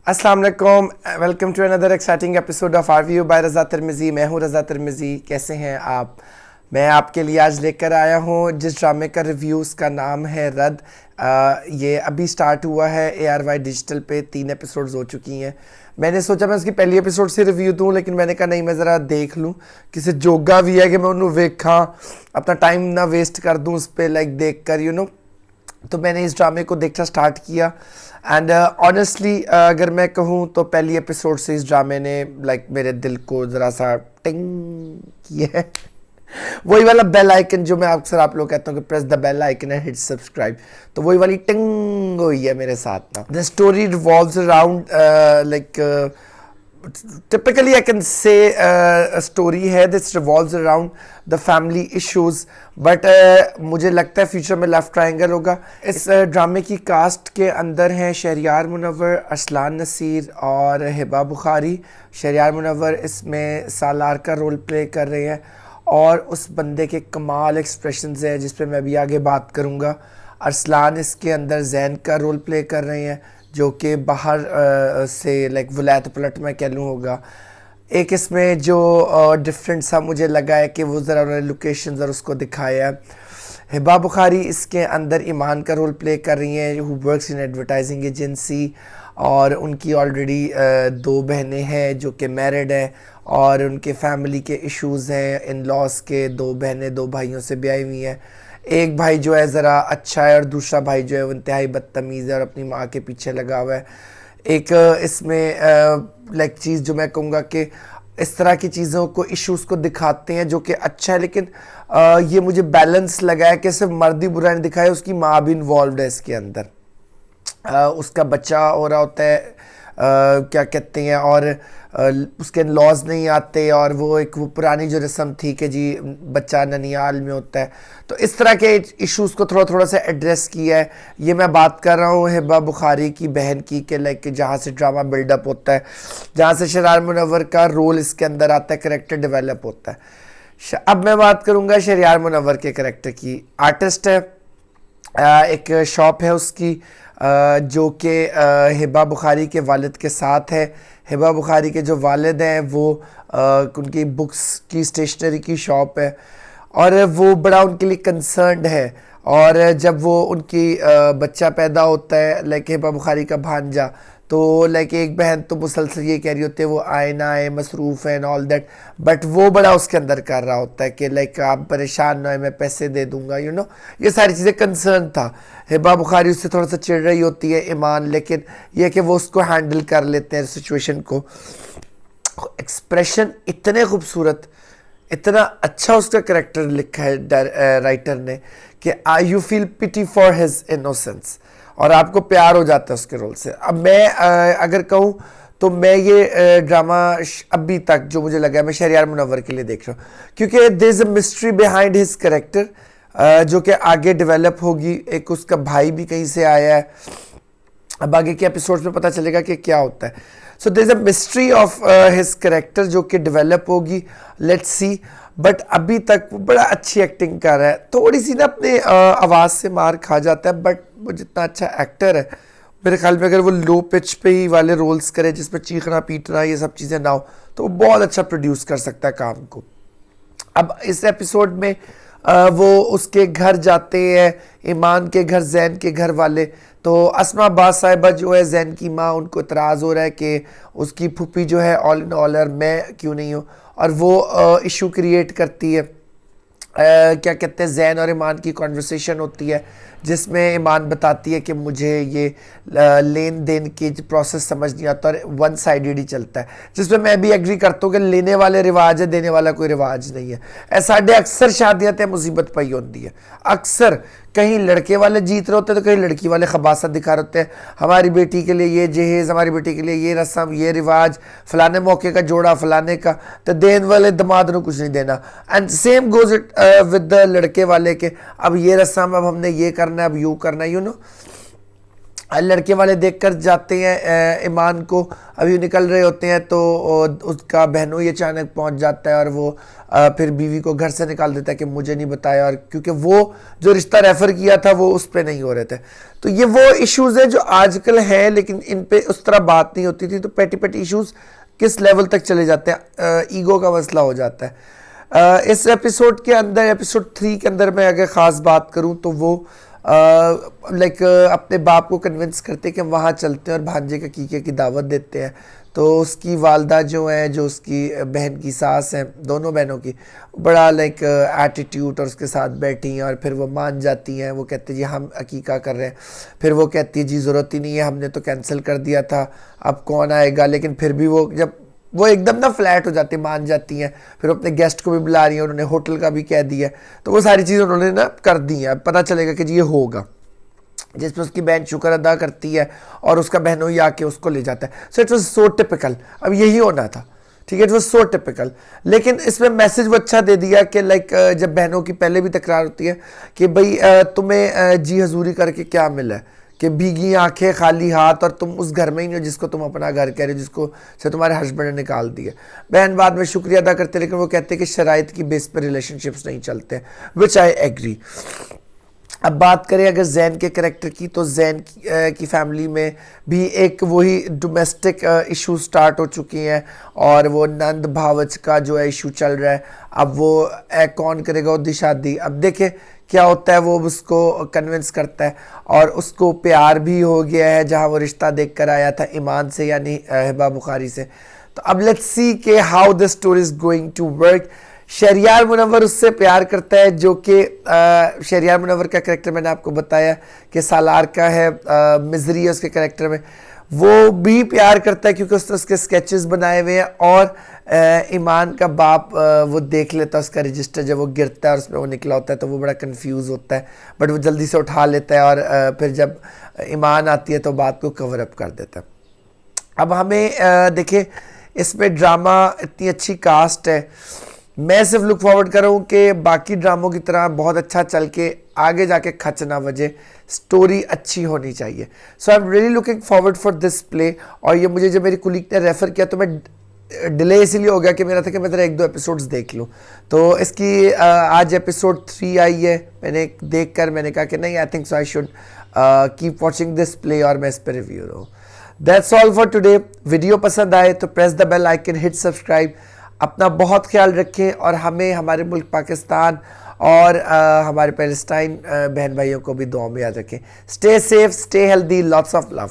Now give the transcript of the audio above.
السلام علیکم، welcome to another exciting episode of our review by Raza Tirmizi. میں ہوں رضا ترمذی. کیسے ہیں آپ؟ میں آپ کے لیے آج لے کر آیا ہوں جس ڈرامے کا ریویو، اس کا نام ہے رد. یہ ابھی سٹارٹ ہوا ہے ARY ڈیجیٹل پہ. 3 ایپیسوڈز ہو چکی ہیں. میں نے سوچا میں اس کی پہلی ایپیسوڈ سے ریویو دوں، لیکن میں نے کہا نہیں، میں ذرا دیکھ لوں. کسی جوگا بھی ہے کہ میں انہوں ویکھاں، اپنا ٹائم نہ ویسٹ کر دوں اس پہ دیکھ کر تو میں نے اس ڈرامے کو دیکھنا سٹارٹ کیا. اینڈ آنیسٹلی اگر میں کہوں تو پہلی ایپیسوڈ سے اس ڈرامے نے میرے دل کو ذرا سا ٹنگ کیا ہے. وہی والا بیل آئکن جو میں اکثر آپ لوگ کہتا ہوں کہ press the bell icon and hit subscribe, تو وہی والی ٹنگ ہوئی ہے میرے ساتھ نا. The story revolves around typically I can say a story ہے that revolves around the family issues, but مجھے لگتا ہے فیوچر میں لیفٹ ٹرائنگل ہوگا. اس ڈرامے کی کاسٹ کے اندر ہیں شہریار منور، ارسلان نصیر اور ہبہ بخاری. شہریار منور اس میں سالار کا رول پلے کر رہے ہیں اور اس بندے کے کمال ایکسپریشنز ہیں جس پہ میں ابھی آگے بات کروں گا. ارسلان اس کے اندر زین کا رول پلے کر رہے ہیں جو کہ باہر سے ولایت پلٹ میں کہہ لوں ہوگا. ایک اس میں جو ڈفرینٹ سا مجھے لگا ہے کہ وہ ذرا انہوں نے لوکیشنز اور اس کو دکھایا ہے. ہبہ بخاری اس کے اندر ایمان کا رول پلے کر رہی ہیں who works in advertising agency، اور ان کی آلریڈی 2 بہنیں ہیں جو کہ میرڈ ہیں اور ان کے فیملی کے ایشوز ہیں. ان لاس کے 2 بہنیں 2 بھائیوں سے بیائی ہوئی ہیں. ایک بھائی جو ہے ذرا اچھا ہے اور دوسرا بھائی جو ہے وہ انتہائی بدتمیز ہے اور اپنی ماں کے پیچھے لگا ہوا ہے. ایک اس میں چیز جو میں کہوں گا کہ اس طرح کی چیزوں کو، ایشوز کو دکھاتے ہیں جو کہ اچھا ہے، لیکن یہ مجھے بیلنس لگا ہے کہ صرف مرد ہی برا نہیں دکھایا، اس کی ماں بھی انوالوڈ ہے اس کے اندر. اس کا بچہ ہو رہا ہوتا ہے کیا کہتے ہیں، اور اس کے لاز نہیں آتے، اور وہ پرانی جو رسم تھی کہ جی بچہ ننیال میں ہوتا ہے. تو اس طرح کے ایشوز کو تھوڑا سا ایڈریس کیا ہے. یہ میں بات کر رہا ہوں ہبہ بخاری کی بہن کی کہ جہاں سے ڈرامہ بلڈ اپ ہوتا ہے، جہاں سے شہریار منور کا رول اس کے اندر آتا ہے، کریکٹر ڈیولپ ہوتا ہے. اب میں بات کروں گا شہریار منور کے کریکٹر کی. آرٹسٹ ہے، ایک شاپ ہے اس کی جو کہ ہبہ بخاری کے والد کے ساتھ ہے. ہبہ بخاری کے جو والد ہیں وہ ان کی بکس کی اسٹیشنری کی شاپ ہے اور وہ بڑا ان کے لیے کنسرنڈ ہے. اور جب وہ ان کی بچہ پیدا ہوتا ہے ہبہ بخاری کا بھانجا، تو ایک بہن تو مسلسل یہ کہہ رہی ہوتی ہے وہ آئے نہ آئے، مصروف ہے آل دیٹ، بٹ وہ بڑا اس کے اندر کر رہا ہوتا ہے کہ آپ پریشان نہ ہوئے، میں پیسے دے دوں گا یہ ساری چیزیں کنسرن تھا. ہبہ بخاری اس سے تھوڑا سا چڑ رہی ہوتی ہے ایمان، لیکن یہ کہ وہ اس کو ہینڈل کر لیتے ہیں سچویشن کو. ایکسپریشن اتنے خوبصورت، اتنا اچھا اس کا کریکٹر لکھا ہے رائٹر نے کہ یو فیل پٹی فار ہز انوسنس، اور آپ کو پیار ہو جاتا ہے اس کے رول سے. اب میں اگر کہوں تو میں یہ ڈرامہ ابھی تک جو مجھے لگا ہے میں شہریار منور کے لیے دیکھ رہا ہوں، کیونکہ there is a mystery behind his character جو کہ آگے ڈیولپ ہوگی. ایک اس کا بھائی بھی کہیں سے آیا ہے، اب آگے کے ایپیسوڈز میں پتہ چلے گا کہ کیا ہوتا ہے. So there is a mystery of his character جو کہ ڈیولپ ہوگی، لیٹس سی. بٹ ابھی تک وہ بڑا اچھی ایکٹنگ کر رہا ہے. تھوڑی سی نا اپنے آواز سے مار کھا جاتا ہے، بٹ وہ جتنا اچھا ایکٹر ہے میرے خیال میں اگر وہ لو پچ پہ ہی والے رولز کرے جس میں چیخنا پیٹنا یہ سب چیزیں نہ ہو تو وہ بہت اچھا پروڈیوس کر سکتا ہے کام کو. اب اس ایپیسوڈ میں وہ اس کے گھر جاتے ہیں، ایمان کے گھر، زین کے گھر والے. تو اسما باز صاحبہ جو ہے زین کی ماں، ان کو اعتراض ہو رہا ہے کہ اس کی پھوپھی جو ہے آل ان آلر میں کیوں نہیں ہوں، اور وہ ایشو کریٹ کرتی ہے. کیا کہتے ہیں، زین اور ایمان کی کنورسیشن ہوتی ہے جس میں ایمان بتاتی ہے کہ مجھے یہ لین دین کی پروسیس سمجھ نہیں آتا اور ون سائیڈڈ ہی چلتا ہے، جس میں بھی ایگری کرتا ہوں کہ لینے والے رواج ہے، دینے والا کوئی رواج نہیں ہے. ساڈے اکثر شادیاں تے مصیبت پئی ہوتی ہے، اکثر کہیں لڑکے والے جیت رہے ہوتے ہیں تو کہیں لڑکی والے خباثت دکھا رہے ہوتے ہیں. ہماری بیٹی کے لیے یہ جہیز، ہماری بیٹی کے لیے یہ رسم، یہ رواج، فلانے موقع کا جوڑا فلانے کا، تو دین والے دماد نے کچھ نہیں دینا. And same goes it with the لڑکے والے کے اب یہ رسم، اب ہم نے یہ کرنا ہے، اب یوں کرنا ہے لڑکے والے دیکھ کر جاتے ہیں ایمان کو، ابھی نکل رہے ہوتے ہیں تو اس کا بہنوں یہ اچانک پہنچ جاتا ہے اور وہ پھر بیوی کو گھر سے نکال دیتا ہے کہ مجھے نہیں بتایا، اور کیونکہ وہ جو رشتہ ریفر کیا تھا وہ اس پہ نہیں ہو رہے تھے. تو یہ وہ ایشوز ہیں جو آج کل ہیں لیکن ان پہ اس طرح بات نہیں ہوتی تھی. تو پیٹی پیٹی ایشوز کس لیول تک چلے جاتے ہیں، ایگو کا مسئلہ ہو جاتا ہے. اس ایپیسوڈ کے اندر، ایپیسوڈ 3 کے اندر میں اگر خاص بات کروں تو وہ لائک اپنے باپ کو کنونس کرتے کہ ہم وہاں چلتے ہیں اور بھانجے کا کیکے کی دعوت دیتے ہیں. تو اس کی والدہ جو ہیں، جو اس کی بہن کی ساس ہیں، دونوں بہنوں کی، بڑا لائک ایٹیٹیوڈ اور اس کے ساتھ بیٹھی ہیں اور پھر وہ مان جاتی ہیں. وہ کہتے ہیں جی ہم عقیقہ کر رہے ہیں. پھر وہ کہتی ہے جی ضرورت ہی نہیں ہے، ہم نے تو کینسل کر دیا تھا، اب کون آئے گا. لیکن پھر بھی وہ جب وہ ایک دم نا فلیٹ ہو جاتی ہیں، مان جاتی ہیں. پھر اپنے گیسٹ کو بھی بلا رہی ہیں، انہوں نے ہوٹل کا بھی کہہ دیا. تو وہ ساری چیزیں انہوں نے نا کر دی ہیں. اب پتہ چلے گا کہ جی یہ ہوگا، جس میں اس کی بہن شکر ادا کرتی ہے اور اس کا بہنوئی آ کے اس کو لے جاتا ہے. So it was so typical. اب یہی ہونا تھا، ٹھیک ہے، اٹ واز سو ٹپیکل. لیکن اس میں میسج وہ اچھا دے دیا کہ لائک جب بہنوں کی پہلے بھی تکرار ہوتی ہے کہ بھئی تمہیں جی حضوری کر کے کیا ملا ہے کہ بھیگی آنکھیں خالی ہاتھ، اور تم اس گھر میں ہی نہیں ہو جس کو تم اپنا گھر کہہ رہے ہو، جس کو سے تمہارے ہسبینڈ نے نکال دیا. بہن بعد میں شکریہ ادا کرتے لیکن وہ کہتے ہیں کہ شرائط کی بیس پہ ریلیشن شپس نہیں چلتے، وچ آئی ایگری. اب بات کریں اگر زین کے کریکٹر کی، تو زین کی فیملی میں بھی ایک وہی ڈومیسٹک ایشو سٹارٹ ہو چکی ہیں اور وہ نند بھاوچ کا جو ہے ایشو چل رہا ہے. اب وہ کون کرے گا دی شادی. اب دیکھیں کیا ہوتا ہے. وہ اس کو کنونس کرتا ہے اور اس کو پیار بھی ہو گیا ہے جہاں وہ رشتہ دیکھ کر آیا تھا ایمان سے، یعنی ہبہ بخاری سے. تو اب لیٹس سی کہ how the story is going to work. Shehryar Munawar اس سے پیار کرتا ہے، جو کہ شہریار منور کا کریکٹر میں نے آپ کو بتایا کہ سالار کا ہے، مزری ہے اس کے کریکٹر میں. وہ بھی پیار کرتا ہے کیونکہ اس نے اس کے سکیچز بنائے ہوئے ہیں. اور ایمان کا باپ وہ دیکھ لیتا ہے اس کا رجسٹر جب وہ گرتا ہے اور اس میں وہ نکلا ہوتا ہے تو وہ بڑا کنفیوز ہوتا ہے، بٹ وہ جلدی سے اٹھا لیتا ہے اور پھر جب ایمان آتی ہے تو بات کو کور اپ کر دیتا ہے. اب ہمیں دیکھیں اس میں ڈرامہ اتنی اچھی کاسٹ ہے. میں صرف لک فارورڈ کر رہا ہوں کہ باقی ڈراموں کی طرح بہت اچھا چل کے آگے جا کے کھچ نہ بجے، سٹوری اچھی ہونی چاہیے. So I am really looking forward for this play. اور یہ مجھے جب میری کولیگ نے ریفر کیا تو میں ڈیلے اسی لیے ہو گیا کہ میرا تھا کہ میں ذرا 1-2 ایپیسوڈز دیکھ لوں. تو اس کی آج ایپیسوڈ 3 آئی ہے. میں نے دیکھ کر میں نے کہا کہ نہیں، I think so I should keep watching this play اور میں اس پہ ریویو رہا ہوں. That's all for today. Video پسند آئے تو press the bell icon, hit subscribe. اپنا بہت خیال رکھیں اور ہمیں، ہمارے ملک پاکستان اور ہمارے پیلسٹائن بہن بھائیوں کو بھی دعاؤں میں یاد رکھیں. Stay safe, stay healthy, lots of love.